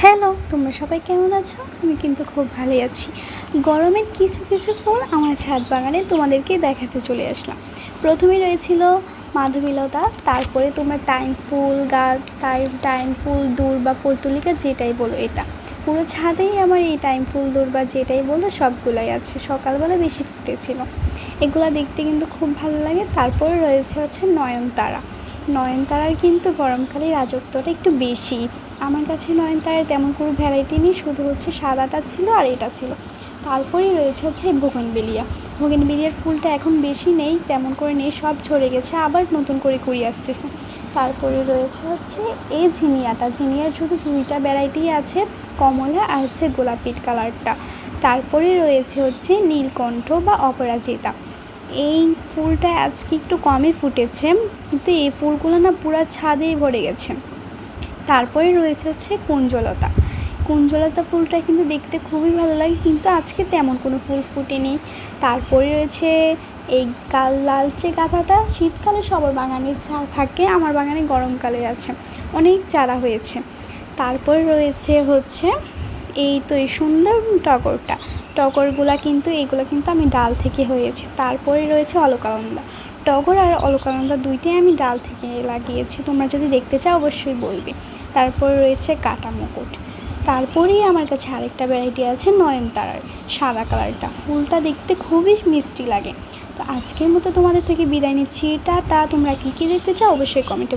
Hello, তোমরা সবাই কেমন আছো? আমি কিন্তু খুব ভালোই আছি। গরমের কিছু কিছু ফুল আমার ছাদ বাগানে তোমাদেরকে দেখাতে চলে আসলাম। প্রথমেই রয়েছিল মাধবীলতা, তারপরে তোমার টাইম ফুল গাছ, টাইম ফুল দূর্বা পর্তুলিকা যেটাই বলো, এটা পুরো ছাদেই আমার এই টাইম ফুল দূর্বা যেটাই বলো সবগুলাই আছে। সকালবেলা বেশি ফুটেছিল, এগুলো দেখতে কিন্তু খুব ভালো লাগে। তারপরে রয়েছে নয়নতারা। নয়নতারার কিন্তু গরমকালে রাজত্বটা একটু বেশি। আমার কাছে নয়নতারার তেমন কোনো ভ্যারাইটি নেই, শুধু সাদাটা ছিল আর এটা ছিল। তারপরেই রয়েছে বোগেনভেলিয়া। বোগেনভেলিয়ার ফুলটা এখন বেশি নেই, তেমন করে নেই, সব ঝরে গেছে, আবার নতুন করে কুড়ি আসতেছে। তারপরে রয়েছে এই ঝিনিয়াটা। ঝিনিয়ার শুধু দুইটা ভ্যারাইটি আছে, কমলা আর গোলাপির কালারটা। তারপরে রয়েছে নীলকণ্ঠ বা অপরাজিতা। এই ফুলটা আজকে একটু কমই ফুটেছে, কিন্তু এই ফুলগুলো না পুরো ছাদেই ভরে গেছে। তারপরে রয়েছে কুঞ্জলতা। কুঞ্জলতা ফুলটা কিন্তু দেখতে খুবই ভালো লাগে, কিন্তু আজকে তেমন কোনো ফুল ফুটেনি। তারপরে রয়েছে এই লালচে গাঁদাটা। শীতকালে সবার বাগানে থাকে, আমার বাগানে গরমকালে আছে, অনেক চারা হয়েছে। তারপরে রয়েছে এই তো এই সুন্দর টগরটা। টগরগুলা কিন্তু এগুলো কিন্তু আমি ডাল থেকে হয়েছে। তারপরে রয়েছে অলকানন্দা। টগর আর অলকানন্দা দুইটাই আমি ডাল থেকে লাগিয়েছি, তোমরা যদি দেখতে চাও অবশ্যই বলবে। তারপর রয়েছে কাটা মুকুট। তারপরেই আমার কাছে আরেকটা ভ্যারাইটি আছে নয়নতারার, সাদা কালারটা। ফুলটা দেখতে খুবই মিষ্টি লাগে। তো আজকের মতো তোমাদের থেকে বিদায় নিচ্ছি, টাটা। তোমরা কী কী দেখতে চাও অবশ্যই কমেন্টে